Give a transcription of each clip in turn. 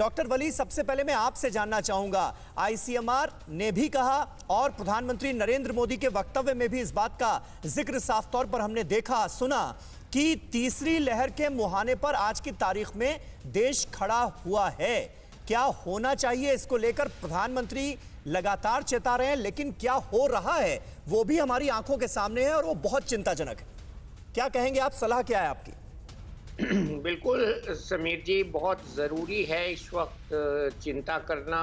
Doctor वली, सबसे पहले मैं आपसे जानना चाहूंगा, आईसीएमआर ने भी कहा और प्रधानमंत्री नरेंद्र मोदी के वक्तव्य में भी इस बात का जिक्र साफ तौर पर हमने देखा सुना कि तीसरी लहर के मुहाने पर आज की तारीख में देश खड़ा हुआ है। क्या होना चाहिए, इसको लेकर प्रधानमंत्री लगातार चेता रहे हैं, लेकिन क्या हो रहा है वो भी हमारी आंखों के सामने है और वो बहुत चिंताजनक है। क्या कहेंगे आप, सलाह क्या है आपकी? बिल्कुल समीर जी, बहुत ज़रूरी है इस वक्त चिंता करना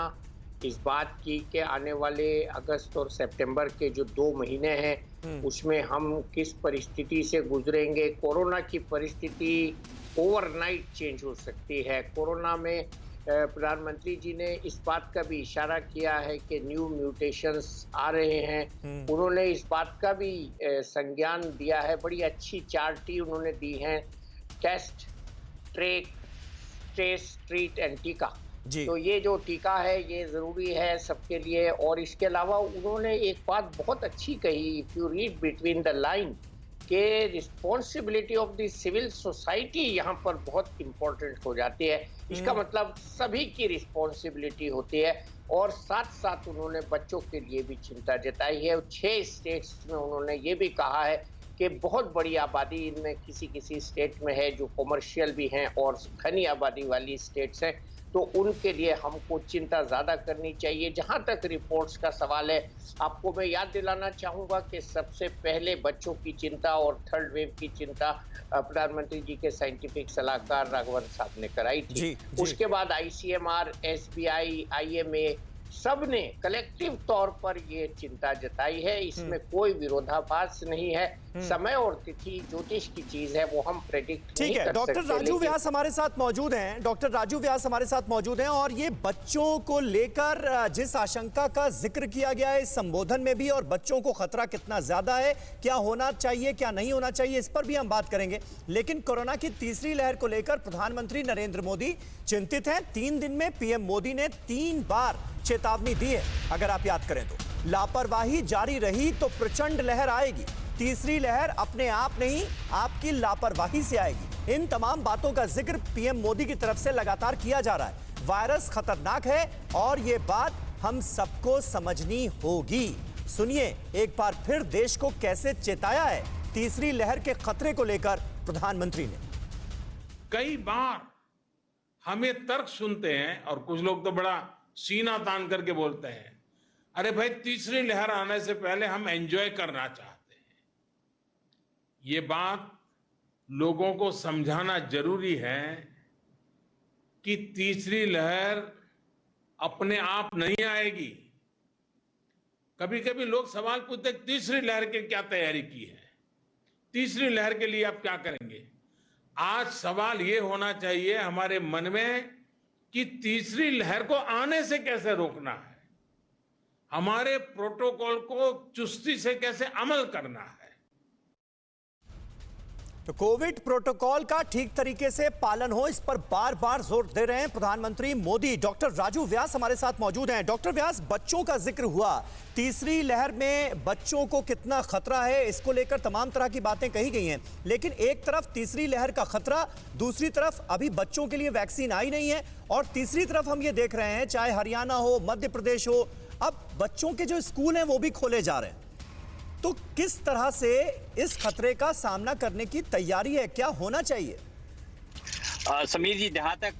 इस बात की कि आने वाले अगस्त और सितंबर के जो 2 महीने हैं उसमें हम किस परिस्थिति से गुजरेंगे। कोरोना की परिस्थिति ओवरनाइट चेंज हो सकती है। कोरोना में प्रधानमंत्री जी ने इस बात का भी इशारा किया है कि न्यू म्यूटेशंस आ रहे हैं। उन्होंने इस बात का भी संज्ञान दिया है। बड़ी अच्छी चार्ट उन्होंने दी है, test, track, trace, treat and टीका। तो ये जो टीका है ये ज़रूरी है सबके लिए। और इसके अलावा उन्होंने एक बात बहुत अच्छी कही, if you read between the line, के responsibility of the civil society यहाँ पर बहुत इम्पोर्टेंट हो जाती है। इसका मतलब सभी की रिस्पॉन्सिबिलिटी होती है। और साथ साथ उन्होंने बच्चों के लिए भी चिंता जताई है। 6 स्टेट्स में उन्होंने ये भी कहा है कि बहुत बड़ी आबादी इनमें किसी किसी स्टेट में है जो कमर्शियल भी हैं और घनी आबादी वाली स्टेट्स हैं, तो उनके लिए हमको चिंता ज़्यादा करनी चाहिए। जहाँ तक रिपोर्ट्स का सवाल है, आपको मैं याद दिलाना चाहूँगा कि सबसे पहले बच्चों की चिंता और थर्ड वेव की चिंता प्रधानमंत्री जी के साइंटिफिक सलाहकार राघवन साहब ने कराई थी। उसके बाद आईसीएमआर, एसबीआई, आईएमए सब ने कलेक्टिव तौर पर ये चिंता जताई है। इसमें कोई विरोधाभास नहीं है। समय और तिथि ज्योतिष की चीज है, वो हम प्रेडिक्ट नहीं कर सकते। डॉक्टर राजू व्यास हमारे साथ मौजूद हैं। डॉक्टर राजू व्यास हमारे साथ मौजूद हैं और ये बच्चों को लेकर जिस आशंका का जिक्र किया गया है इस संबोधन में भी, और बच्चों को खतरा कितना ज्यादा है, क्या होना चाहिए क्या नहीं होना चाहिए, इस पर भी हम बात करेंगे। लेकिन कोरोना की तीसरी लहर को लेकर प्रधानमंत्री नरेंद्र मोदी चिंतित हैं। 3 दिन में पीएम मोदी ने 3 बार चेतावनी दी है। अगर आप याद करें तो लापरवाही जारी रही तो प्रचंड लहर आएगी। तीसरी लहर अपने आप नहीं, आपकी लापरवाही से आएगी। इन तमाम बातों का जिक्र पीएम मोदी की तरफ से लगातार किया जा रहा है। वायरस खतरनाक है और यह बात हम सबको समझनी होगी। सुनिए एक बार फिर देश को कैसे चेताया है तीसरी लहर के खतरे को लेकर प्रधानमंत्री ने। कई बार हमें तर्क सुनते हैं और कुछ लोग तो बड़ा सीना तान करके बोलते हैं, अरे भाई तीसरी लहर आने से पहले हम एंजॉय करना चाहते हैं। ये बात लोगों को समझाना जरूरी है कि तीसरी लहर अपने आप नहीं आएगी। कभी कभी लोग सवाल पूछते हैं तीसरी लहर की क्या तैयारी की है, तीसरी लहर के लिए आप क्या करेंगे। आज सवाल ये होना चाहिए हमारे मन में कि तीसरी लहर को आने से कैसे रोकना है, हमारे प्रोटोकॉल को चुस्ती से कैसे अमल करना है। तो कोविड प्रोटोकॉल का ठीक तरीके से पालन हो, इस पर बार बार जोर दे रहे हैं प्रधानमंत्री मोदी। डॉक्टर राजू व्यास हमारे साथ मौजूद हैं। डॉक्टर व्यास, बच्चों का जिक्र हुआ, तीसरी लहर में बच्चों को कितना खतरा है, इसको लेकर तमाम तरह की बातें कही गई हैं। लेकिन एक तरफ तीसरी लहर का खतरा, दूसरी तरफ अभी बच्चों के लिए वैक्सीन आई नहीं है, और तीसरी तरफ हम ये देख रहे हैं चाहे हरियाणा हो, मध्य प्रदेश हो, अब बच्चों के जो स्कूल हैं वो भी खोले जा रहे हैं। तो किस तरह से इस खतरे का सामना करने की तैयारी है, क्या होना चाहिए? समीर जी, जहां तक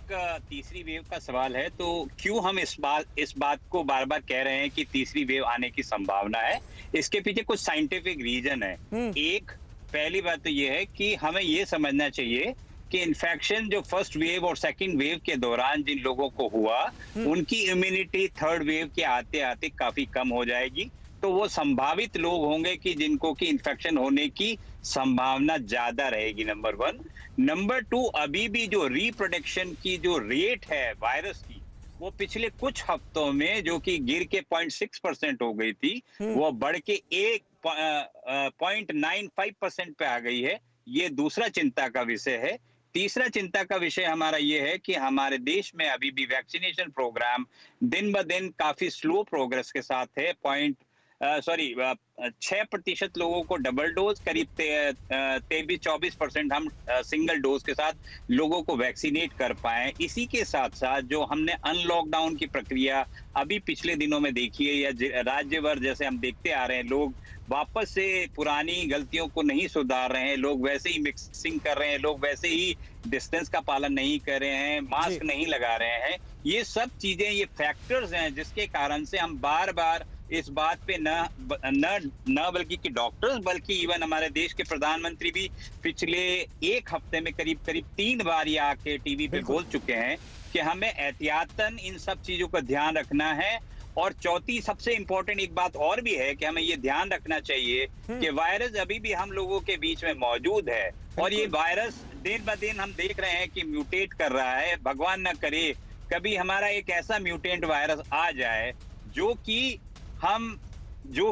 तीसरी वेव का सवाल है, तो क्यों हम इस बात को बार बार कह रहे हैं कि तीसरी वेव आने की संभावना है, इसके पीछे कुछ साइंटिफिक रीजन है। एक पहली बात तो ये है कि हमें ये समझना चाहिए कि इन्फेक्शन जो फर्स्ट वेव और सेकंड वेव के दौरान जिन लोगों को हुआ, उनकी इम्यूनिटी थर्ड वेव के आते आते काफी कम हो जाएगी। तो वो संभावित लोग होंगे कि जिनको की इन्फेक्शन होने की संभावना ज्यादा रहेगी, नंबर 1। नंबर 2, अभी भी जो रिप्रोडक्शन की जो रेट है वायरस की, वो पिछले कुछ हफ्तों में जो कि गिर के 0.6% हो गई थी, वो बढ़ के 0.95% पे आ गई है। ये दूसरा चिंता का विषय है। तीसरा चिंता का विषय हमारा ये है कि हमारे देश में अभी भी वैक्सीनेशन प्रोग्राम दिन ब दिन काफी स्लो प्रोग्रेस के साथ है। सॉरी 6% लोगों को डबल डोज, करीब 23-24% हम सिंगल डोज के साथ लोगों को वैक्सीनेट कर पाए। इसी के साथ साथ जो हमने अनलॉकडाउन की प्रक्रिया अभी पिछले दिनों में देखी है, या राज्य भर जैसे हम देखते आ रहे हैं, लोग वापस से पुरानी गलतियों को नहीं सुधार रहे हैं, लोग वैसे ही मिक्सिंग कर रहे हैं, लोग वैसे ही डिस्टेंस का पालन नहीं कर रहे हैं, मास्क नहीं लगा रहे हैं। ये सब चीजें, ये फैक्टर्स हैं जिसके कारण से हम बार बार इस बात पे न बल्कि कि डॉक्टर्स, बल्कि इवन हमारे देश के प्रधानमंत्री भी पिछले एक हफ्ते में करीब 3 बार ये आके टीवी पे बोल चुके हैं कि हमें एहतियातन इन सब चीजों का ध्यान रखना है। और चौथी सबसे इंपॉर्टेंट एक बात और भी है कि हमें ये ध्यान रखना चाहिए कि वायरस अभी भी हम लोगों के बीच में मौजूद है, और ये वायरस दिन ब दिन हम देख रहे हैं कि म्यूटेट कर रहा है। भगवान न करे कभी हमारा एक ऐसा म्यूटेंट वायरस आ जाए जो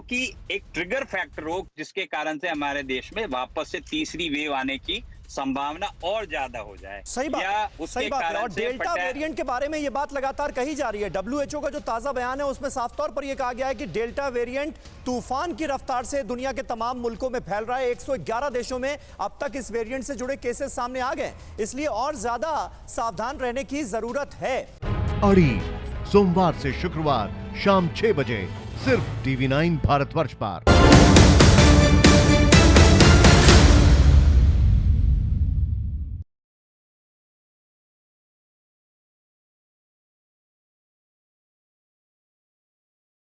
कि एक ट्रिगर फैक्टर हो, जिसके कारण से हमारे देश में वापस से तीसरी वेव आने की संभावना और ज्यादा हो जाए। सही बात है। और डेल्टा वेरिएंट के बारे में ये बात लगातार कही जा रही है। WHO का जो ताजा बयान है उसमें साफ तौर पर यह कहा गया है कि डेल्टा वेरिएंट तूफान की रफ्तार से दुनिया के तमाम मुल्कों में फैल रहा है। 111 देशों में अब तक इस वेरिएंट से जुड़े केसेस सामने आ गए, इसलिए और ज्यादा सावधान रहने की जरूरत है। अड़ी सोमवार से शुक्रवार शाम 6 बजे सिर्फ TV9 भारतवर्ष पर।